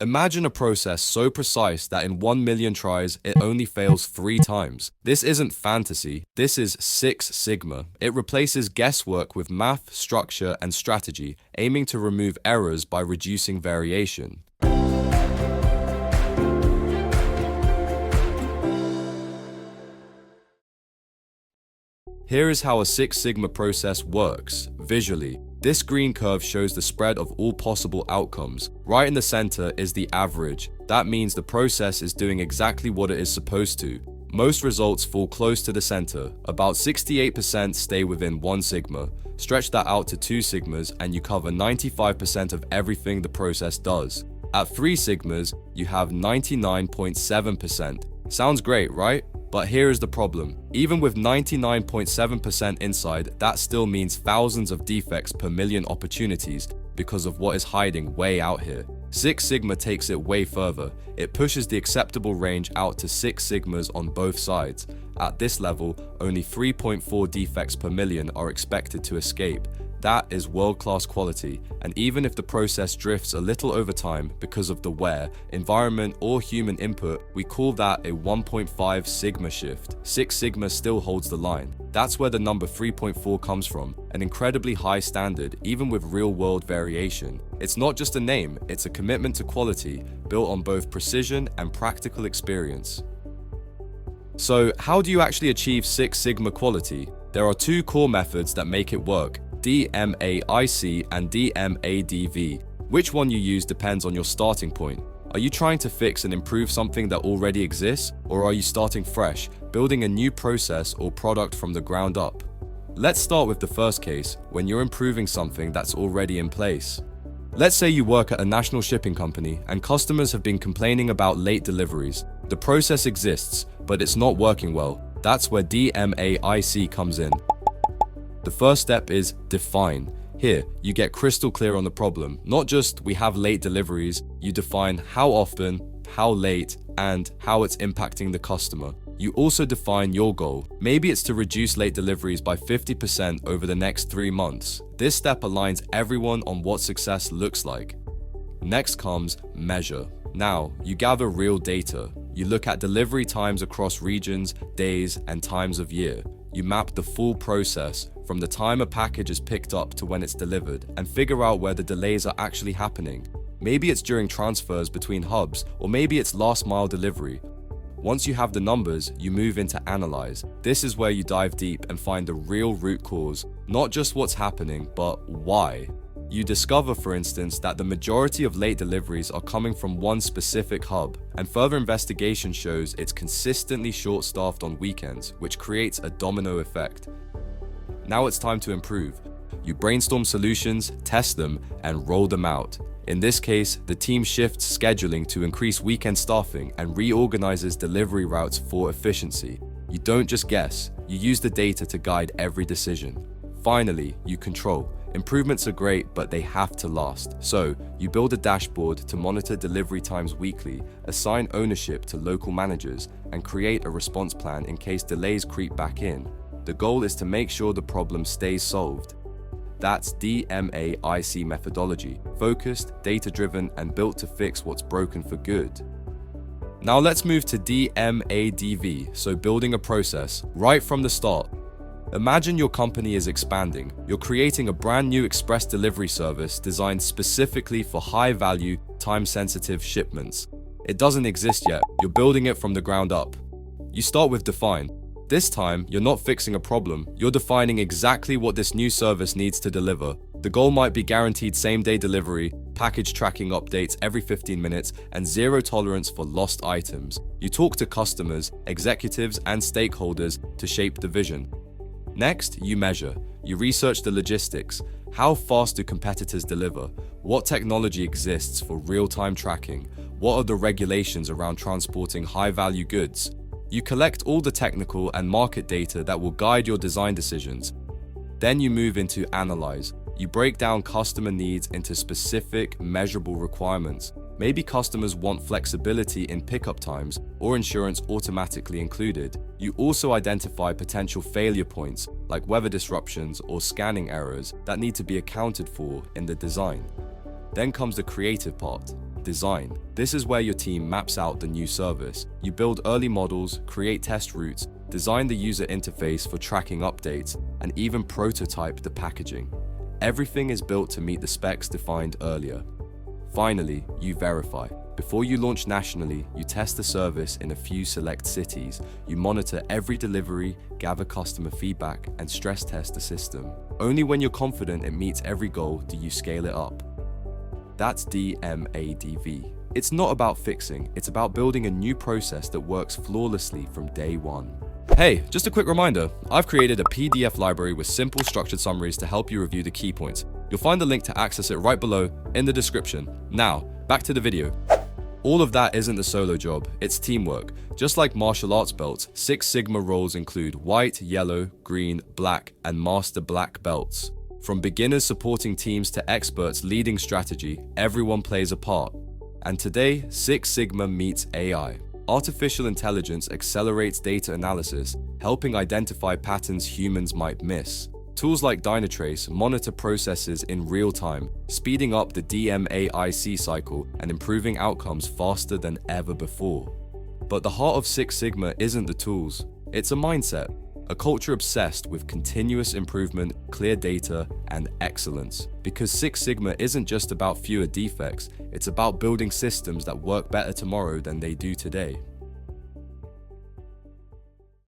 Imagine a process so precise that in 1 million tries, it only fails 3 times. This isn't fantasy, this is Six Sigma. It replaces guesswork with math, structure, and strategy, aiming to remove errors by reducing variation. Here is how a Six Sigma process works, visually. This green curve shows the spread of all possible outcomes. Right in the center is the average. That means the process is doing exactly what it is supposed to. Most results fall close to the center. About 68% stay within 1 sigma. Stretch that out to 2 sigmas and you cover 95% of everything the process does. At 3 sigmas, you have 99.7%. Sounds great, right? But here is the problem. Even with 99.7% inside, that still means thousands of defects per million opportunities because of what is hiding way out here. Six Sigma takes it way further. It pushes the acceptable range out to 6 sigmas on both sides. At this level, only 3.4 defects per million are expected to escape. That is world-class quality, and even if the process drifts a little over time because of the wear, environment, or human input, we call that a 1.5 sigma shift. 6 sigma still holds the line. That's where the number 3.4 comes from, an incredibly high standard, even with real-world variation. It's not just a name, it's a commitment to quality, built on both precision and practical experience. So, how do you actually achieve Six Sigma quality? There are 2 core methods that make it work: DMAIC and DMADV. Which one you use depends on your starting point. Are you trying to fix and improve something that already exists, or are you starting fresh, building a new process or product from the ground up? Let's start with the first case, when you're improving something that's already in place. Let's say you work at a national shipping company and customers have been complaining about late deliveries. The process exists, but it's not working well. That's where DMAIC comes in. The first step is define. Here, you get crystal clear on the problem. Not just we have late deliveries, you define how often, how late, and how it's impacting the customer. You also define your goal. Maybe it's to reduce late deliveries by 50% over the next 3 months. This step aligns everyone on what success looks like. Next comes measure. Now, you gather real data. You look at delivery times across regions, days, and times of year. You map the full process, from the time a package is picked up to when it's delivered, and figure out where the delays are actually happening. Maybe it's during transfers between hubs, or maybe it's last mile delivery. Once you have the numbers, you move into analyze. This is where you dive deep and find the real root cause, not just what's happening, but why. You discover, for instance, that the majority of late deliveries are coming from one specific hub, and further investigation shows it's consistently short-staffed on weekends, which creates a domino effect. Now it's time to improve. You brainstorm solutions, test them, and roll them out. In this case, the team shifts scheduling to increase weekend staffing and reorganizes delivery routes for efficiency. You don't just guess, you use the data to guide every decision. Finally, you control. Improvements are great, but they have to last. So, you build a dashboard to monitor delivery times weekly, assign ownership to local managers, and create a response plan in case delays creep back in. The goal is to make sure the problem stays solved. That's DMAIC methodology, focused, data-driven, and built to fix what's broken for good. Now let's move to DMADV, so building a process, right from the start. Imagine your company is expanding. You're creating a brand new express delivery service designed specifically for high-value, time-sensitive shipments. It doesn't exist yet, you're building it from the ground up. You start with define. This time, you're not fixing a problem, you're defining exactly what this new service needs to deliver. The goal might be guaranteed same-day delivery, package tracking updates every 15 minutes, and zero tolerance for lost items. You talk to customers, executives, and stakeholders to shape the vision. Next, you measure. You research the logistics. How fast do competitors deliver? What technology exists for real-time tracking? What are the regulations around transporting high-value goods? You collect all the technical and market data that will guide your design decisions. Then you move into analyze. You break down customer needs into specific, measurable requirements. Maybe customers want flexibility in pickup times or insurance automatically included. You also identify potential failure points like weather disruptions or scanning errors that need to be accounted for in the design. Then comes the creative part. Design. This is where your team maps out the new service. You build early models, create test routes, design the user interface for tracking updates, and even prototype the packaging. Everything is built to meet the specs defined earlier. Finally, you verify. Before you launch nationally, you test the service in a few select cities. You monitor every delivery, gather customer feedback, and stress test the system. Only when you're confident it meets every goal do you scale it up. That's DMADV. It's not about fixing, it's about building a new process that works flawlessly from day one. Hey, just a quick reminder, I've created a PDF library with simple structured summaries to help you review the key points. You'll find the link to access it right below in the description. Now, back to the video. All of that isn't a solo job, it's teamwork. Just like martial arts belts, Six Sigma roles include white, yellow, green, black, and master black belts. From beginners supporting teams to experts leading strategy, everyone plays a part. And today, Six Sigma meets AI. Artificial intelligence accelerates data analysis, helping identify patterns humans might miss. Tools like Dynatrace monitor processes in real time, speeding up the DMAIC cycle and improving outcomes faster than ever before. But the heart of Six Sigma isn't the tools, it's a mindset. A culture obsessed with continuous improvement, clear data, and excellence. Because Six Sigma isn't just about fewer defects, it's about building systems that work better tomorrow than they do today.